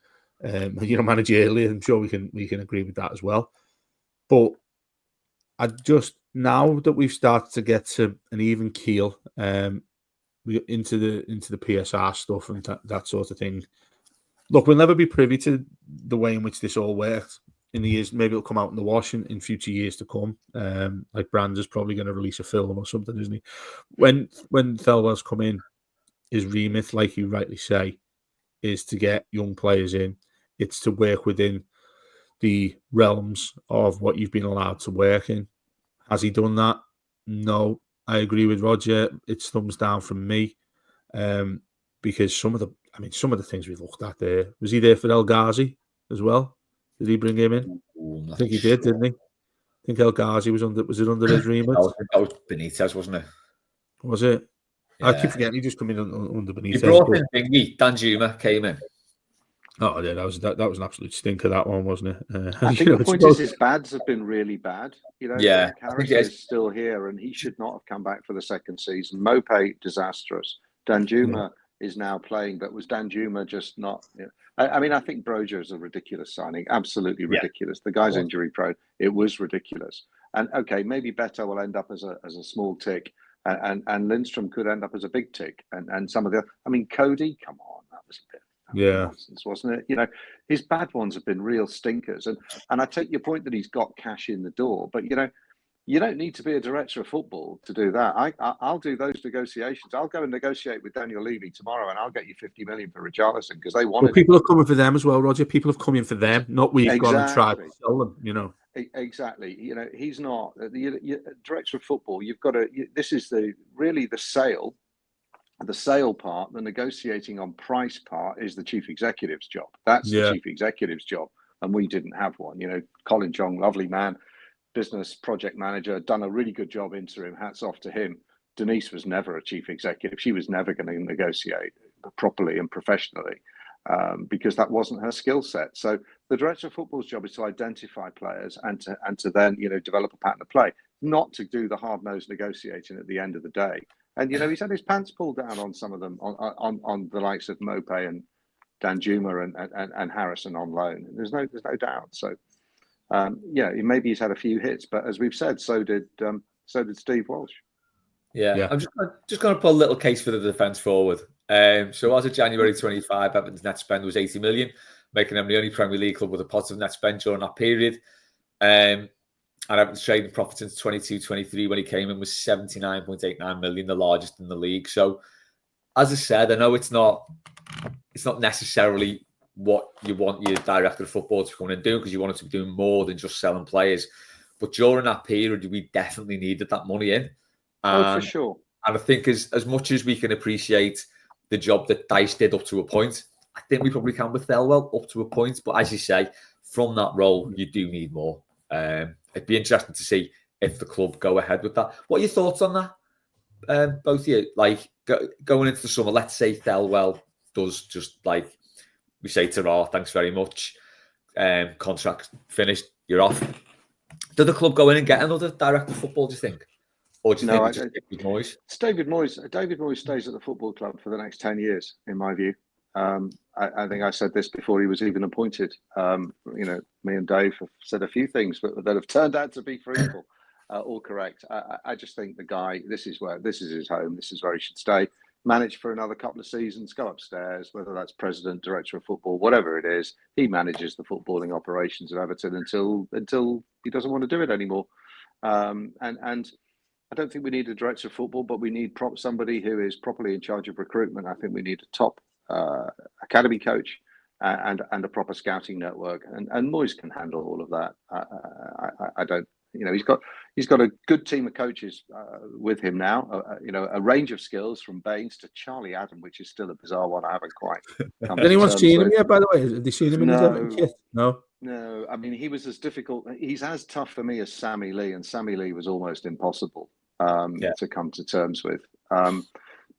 Managerially, I'm sure we can agree with that as well. But I just, now that we've started to get to an even keel into the PSR stuff and that sort of thing, look, we'll never be privy to the way in which this all worked in the years. Maybe it'll come out in the wash in future years to come. Like Brands probably going to release a film or something, isn't he? When Thelwell's come in, his remit, like you rightly say, is to get young players in. It's to work within the realms of what you've been allowed to work in. Has he done that? No. I agree with Rodger. It's thumbs down from me. Because some of the things we looked at there. Was he there for El Ghazi as well? Did he bring him in? I think he did, didn't he? I think El Ghazi was it under his remit? That was Benitez, wasn't it? Was it? Yeah. I keep forgetting he just come in under Benitez. He brought in Thingy, Danjuma came in. Oh yeah, that was an absolute stinker, that one, wasn't it? I think the point is his bads have been really bad. Yeah, Harrison is still here, and he should not have come back for the second season. Mope, disastrous. Danjuma is now playing, but was Danjuma just not? I think Rodger is a ridiculous signing, absolutely ridiculous. The guy's injury prone. It was ridiculous. And okay, maybe Beto will end up as a small tick, and Lindstrom could end up as a big tick, and some of the. Cody, come on, that was a bit. Nonsense, wasn't it? His bad ones have been real stinkers, and I take your point that he's got cash in the door, but you don't need to be a director of football to do that. I'll do those negotiations. I'll go and negotiate with Daniel Levy tomorrow, and I'll get you 50 million for Richarlison because they wanted. Well, people are coming for them as well, Rodger. People have come in for them, not we've gone and tried to sell them. Exactly. He's not the director of football. You've got to. This is really the sale. The sale part, the negotiating on price part, is the chief executive's job. That's the chief executive's job, and we didn't have one. Colin Chong, lovely man, business project manager, done a really good job interim. Hats off to him. Denise was never a chief executive. She was never going to negotiate properly and professionally because that wasn't her skill set. So the director of football's job is to identify players and to then develop a pattern of play, not to do the hard-nosed negotiating at the end of the day. And he's had his pants pulled down on some of them, on the likes of Mope and Danjuma and Harrison on loan. There's no doubt. So maybe he's had a few hits, but as we've said, so did Steve Walsh. Yeah. I'm just going to put a little case for the defence forward. So as of January 25, Everton's net spend was 80 million, making them the only Premier League club with a positive net spend during that period. And Everton's trading profit since 22-23 when he came in was 79.89 million, the largest in the league. So, as I said, I know it's not necessarily what you want your director of football to come in and do, because you want it to be doing more than just selling players. But during that period, we definitely needed that money in. For sure. And I think as much as we can appreciate the job that Dice did up to a point, I think we probably can with Thelwell up to a point. But as you say, from that role, you do need more. It'd be interesting to see if the club go ahead with that. What are your thoughts on that? Both of you, going into the summer, let's say Thelwell does just like we say to thanks very much. Contract finished, you're off. Do the club go in and get another director of football, do you think? Or do you think it's David Moyes? It's David Moyes. David Moyes stays at the football club for the next 10 years, in my view. I think I said this before he was even appointed. Me and Dave have said a few things that have turned out to be fruitful, all correct. I just think the guy, this is his home. This is where he should stay. Manage for another couple of seasons, go upstairs, whether that's president, director of football, whatever it is. He manages the footballing operations of Everton until he doesn't want to do it anymore. And I don't think we need a director of football, but we need somebody who is properly in charge of recruitment. I think we need a top academy coach and a proper scouting network, and Moyes can handle all of that. I don't, he's got a good team of coaches with him now. A range of skills from Baines to Charlie Adam, which is still a bizarre one. I haven't quite. Has anyone seen him yet? By the way, have they seen him in his Everton kit? No. No, I mean, he was as difficult. He's as tough for me as Sammy Lee, and Sammy Lee was almost impossible to come to terms with.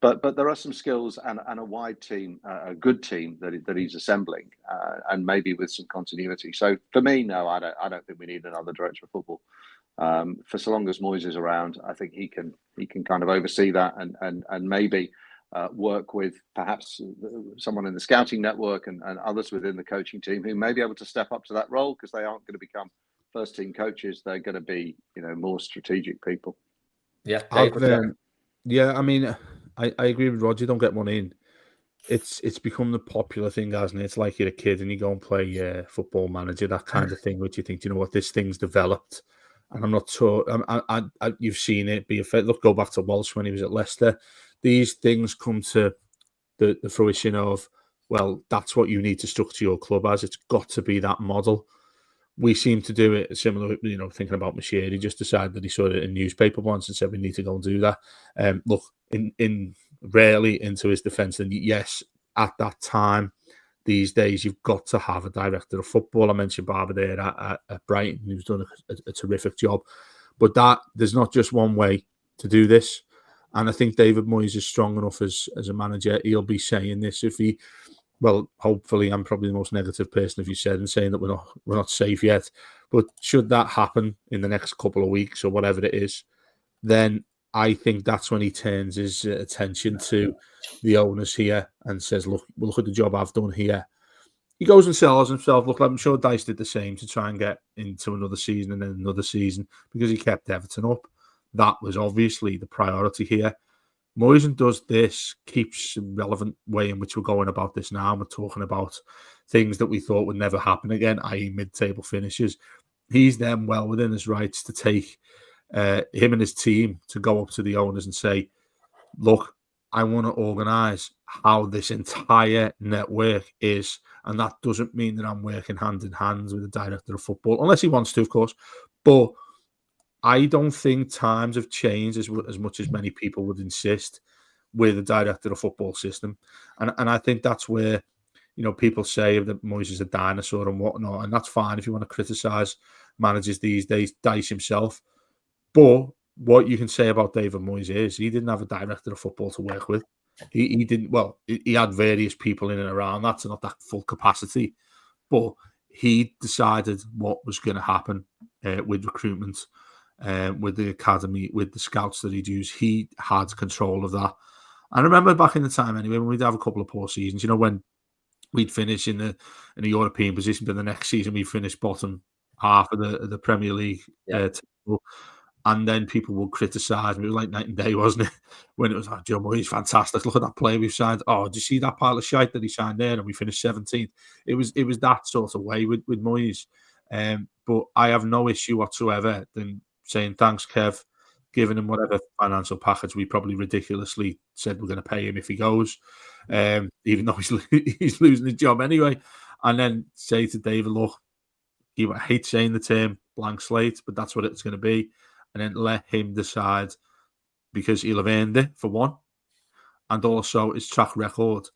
but there are some skills and a wide team, a good team that he's assembling, and maybe with some continuity. So for me, no, I don't think we need another director of football. For so long as Moyes is around, I think he can kind of oversee that and maybe work with perhaps someone in the scouting network and others within the coaching team who may be able to step up to that role, because they aren't going to become first team coaches. They're going to be, more strategic people. Yeah, I mean, I agree with Rodger. Don't get one in. It's become the popular thing, hasn't it? It's like you're a kid and you go and play Football Manager, that kind of thing, which you think, you know what, this thing's developed. And I'm not sure. You've seen it be effect. Look, go back to Walsh when he was at Leicester. These things come to the fruition of, well, that's what you need to structure your club as. It's got to be that model. We seem to do it similar, thinking about Mashiri. He just decided that he saw it in a newspaper once and said we need to go and do that. Look, in rarely, into his defence, and yes, at that time, these days, you've got to have a director of football. I mentioned Barber there at Brighton, who's done a terrific job. But there's not just one way to do this. And I think David Moyes is strong enough as a manager. He'll be saying this well, hopefully, I'm probably the most negative person, if you said, and saying that we're not safe yet. But should that happen in the next couple of weeks or whatever it is, then I think that's when he turns his attention to the owners here and says, look at the job I've done here. He goes and sells himself. Look, I'm sure Dice did the same to try and get into another season and then another season, because he kept Everton up. That was obviously the priority here. Moyes does this, keeps a relevant way in which we're going about this now. We're talking about things that we thought would never happen again, i.e. mid-table finishes. He's then well within his rights to take him and his team to go up to the owners and say, look, I want to organise how this entire network is. And that doesn't mean that I'm working hand in hand with the director of football, unless he wants to, of course. But I don't think times have changed as much as many people would insist with the director of football system. And I think that's where, people say that Moyes is a dinosaur and whatnot. And that's fine if you want to criticise managers these days, Dice himself. But what you can say about David Moyes is he didn't have a director of football to work with. He didn't. Well, he had various people in and around. That's not that full capacity. But he decided what was going to happen with recruitment, with the academy, with the scouts that he'd use. He had control of that. I remember back in the time anyway, when we'd have a couple of poor seasons, when we'd finish in a European position, but the next season we'd finish bottom half of the Premier League table. And then people would criticise me. It was like night and day, wasn't it? When it was like, Joe Moyes, fantastic. Look at that player we've signed. Oh, did you see that pile of shite that he signed there? And we finished 17th. It was that sort of way with Moyes. But I have no issue whatsoever than saying thanks, Kev, giving him whatever financial package we probably ridiculously said we're going to pay him if he goes, even though he's losing his job anyway. And then say to David, look, I hate saying the term blank slate, but that's what it's going to be. And then let him decide, because he'll have earned it, for one. And also his track record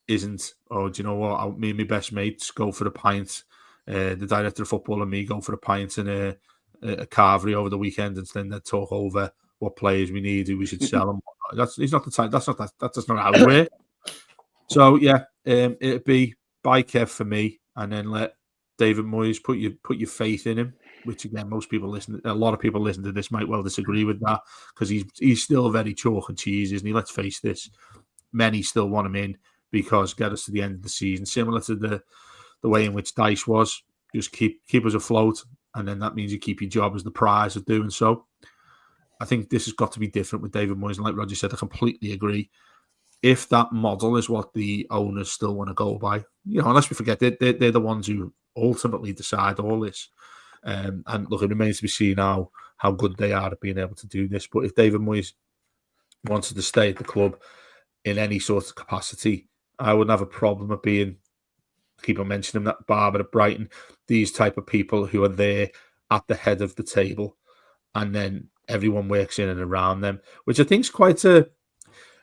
isn't, do you know what, me and my best mates go for a pint, the director of football and me go for a pint and a carvery over the weekend, and then they talk over what players we need, who we should sell them. He's not the type. That's not how we work. So yeah, it'd be buy Kev for me, and then let David Moyes put your faith in him. Which again, a lot of people listen to this might well disagree with that, because he's still very chalk and cheese, isn't he? Let's face this. Many still want him in because get us to the end of the season, similar to the way in which Dice was. Just keep us afloat, and then that means you keep your job as the prize of doing so. I think this has got to be different with David Moyes, and like Rodger said, I completely agree. If that model is what the owners still want to go by, unless we forget they're the ones who ultimately decide all this. And look, it remains to be seen how good they are at being able to do this. But if David Moyes wanted to stay at the club in any sort of capacity, I wouldn't have a problem at keep on mentioning that Barber at Brighton, these type of people who are there at the head of the table, and then everyone works in and around them, which I think is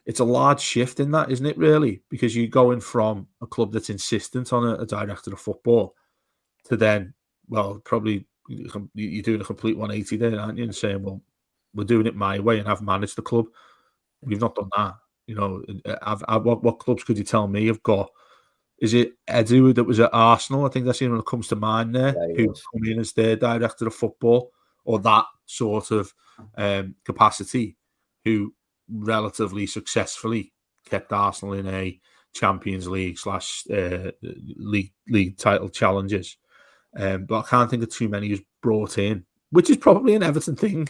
it's a large shift in that, isn't it, really? Because you're going from a club that's insistent on a director of football to then, well, probably you're doing a complete 180 there, aren't you? And saying, well, we're doing it my way and I've managed the club. We've not done that. You know, what clubs could you tell me have got? Is it Edu that was at Arsenal? I think that's the one that comes to mind there, Yeah, he who was. come in as their director of football, or that sort of capacity, who relatively successfully kept Arsenal in a Champions League / league title challenges. But I can't think of too many who's brought in, which is probably an Everton thing,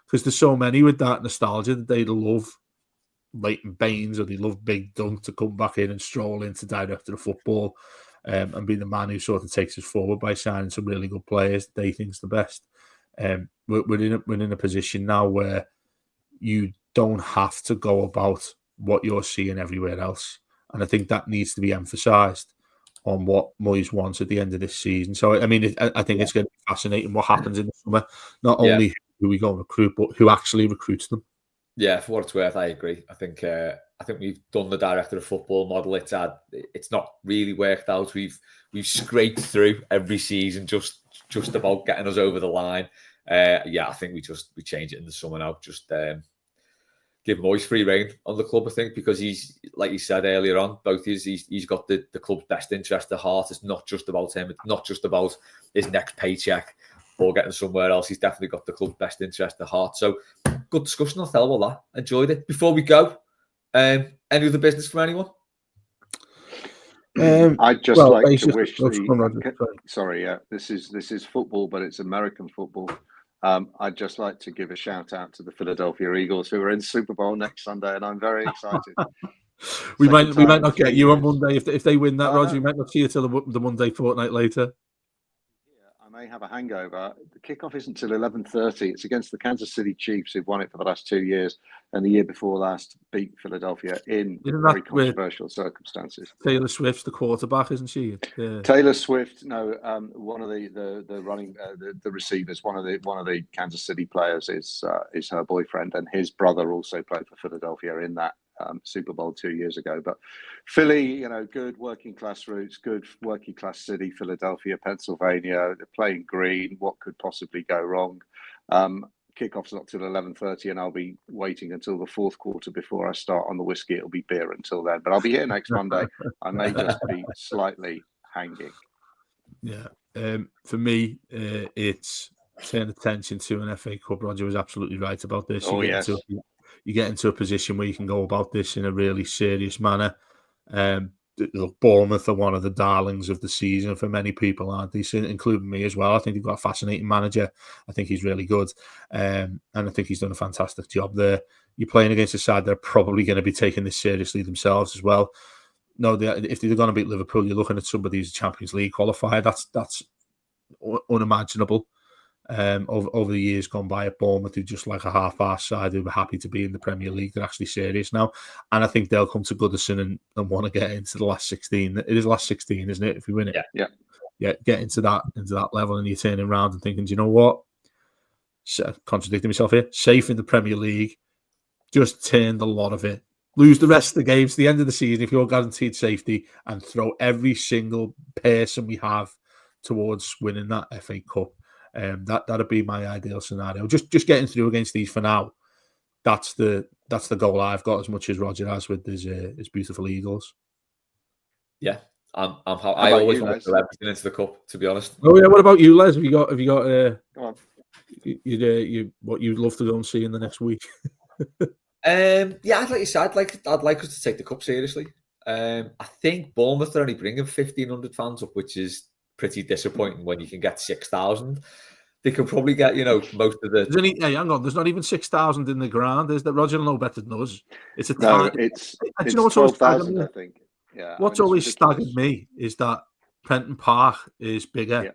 because there's so many with that nostalgia that they love Leighton Baines or they love Big Dunk to come back in and stroll into director of football and be the man who sort of takes us forward by signing some really good players that they think's the best. We're in a position now where you don't have to go about what you're seeing everywhere else. And I think that needs to be emphasised on what Moyes wants at the end of this season. So, I mean, I think it's going to be fascinating what happens in the summer. Not only who we go and recruit, but who actually recruits them. Yeah, for what it's worth, I agree. I think we've done the director of football model. It's not really worked out. We've scraped through every season, just about getting us over the line. I think we change it in the summer now. Just give Moyes free rein on the club. I think because he's, like you said earlier on, he's got the club's best interest at heart. It's not just about him. It's not just about his next paycheck or getting somewhere else. He's definitely got the club's best interest at heart. So good discussion on Thelwell. That enjoyed it. Before we go, any other business from anyone? I'd just like to wish this is football, but it's American football. I'd just like to give a shout out to the Philadelphia Eagles, who are in Super Bowl next Sunday, and I'm very excited. we might not get you on Monday if they win that, Rodger. We might not see you till the Monday fortnight later. I may have a hangover. The kickoff isn't till 11:30. It's against the Kansas City Chiefs, who've won it for the last 2 years, and the year before last beat Philadelphia in very controversial circumstances. Taylor Swift's the quarterback, isn't she? Yeah. Taylor Swift, no, one of the running the receivers, one of the Kansas City players is her boyfriend, and his brother also played for Philadelphia in that Super Bowl 2 years ago. But Philly, good working class roots, good working class city, Philadelphia, Pennsylvania. They're playing green. What could possibly go wrong? Kickoff's not till 11:30, and I'll be waiting until the fourth quarter before I start on the whiskey. It'll be beer until then, but I'll be here next Monday. I may just be slightly hanging. Yeah, for me, it's turn attention to an FA Cup. Rodger was absolutely right about this. You get into a position where you can go about this in a really serious manner. Look, Bournemouth are one of the darlings of the season for many people, aren't they? Including me as well. I think they've got a fascinating manager. I think he's really good. And I think he's done a fantastic job there. You're playing against a side that are probably going to be taking this seriously themselves as well. No, if they're going to beat Liverpool, you're looking at somebody who's a Champions League qualifier. That's unimaginable. Over the years gone by at Bournemouth, who just like a half-assed side who were happy to be in the Premier League. They're actually serious now, and I think they'll come to Goodison and want to get into the last 16. It is last 16, isn't it? If we win it, yeah, get into that level, and you're turning around and thinking, do you know what? Contradicting myself here. Safe in the Premier League, just turned a lot of it. Lose the rest of the games to the end of the season if you're guaranteed safety, and throw every single person we have towards winning that FA Cup. That'd be my ideal scenario. Just getting through against these for now. That's the goal I've got, as much as Rodger has with his beautiful Eagles. Yeah, I always want to throw everything into the cup, to be honest. Oh yeah, what about you, Les? Have you got Go on. What you'd love to go and see in the next week? Like you said, I'd like us to take the cup seriously. I think Bournemouth are only bringing 1,500 fans up, which is pretty disappointing when you can get 6,000. They could probably get, most of the. Hang on, there's not even 6,000 in the ground. Is that Rodger will know better than us? It's it's 12,000, I think. Yeah. What's always staggered me is that Prenton Park is bigger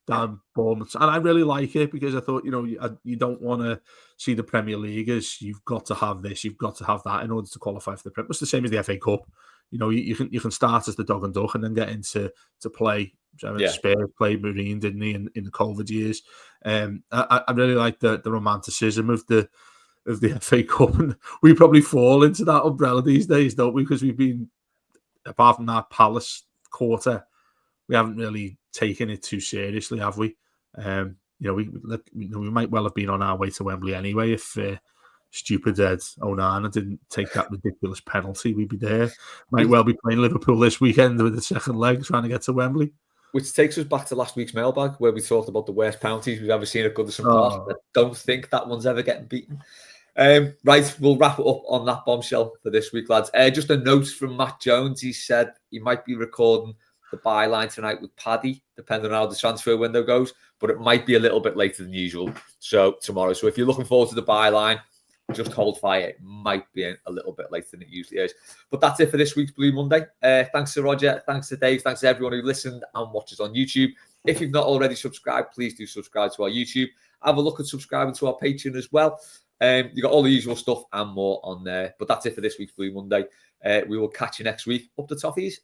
than Bournemouth, and I really like it because I thought, you don't want to see the Premier League as you've got to have this, you've got to have that in order to qualify for the Premier. It's the same as the FA Cup. You can start as the dog and duck and then get into play. Spurs played Marine, didn't he, in the COVID years? I really like the romanticism of the FA Cup, and we probably fall into that umbrella these days, don't we? Because we've been, apart from that Palace quarter, we haven't really taken it too seriously, have we? We might well have been on our way to Wembley anyway if stupid head Onana didn't take that ridiculous penalty, we'd be there. Might well be playing Liverpool this weekend with the second leg, trying to get to Wembley. Which takes us back to last week's mailbag, where we talked about the worst penalties we've ever seen at Goodison Park. I don't think that one's ever getting beaten. Right, we'll wrap it up on that bombshell for this week, lads. Just a note from Matt Jones. He said he might be recording the byline tonight with Paddy, depending on how the transfer window goes, but it might be a little bit later than usual. So tomorrow. So if you're looking forward to the byline, just hold fire. It might be a little bit later than it usually is. But that's it for this week's Blue Monday. Thanks to Rodger. Thanks to Dave. Thanks to everyone who listened and watches on YouTube. If you've not already subscribed, please do subscribe to our YouTube. Have a look at subscribing to our Patreon as well. You got all the usual stuff and more on there. But that's it for this week's Blue Monday. We will catch you next week. Up the Toffees.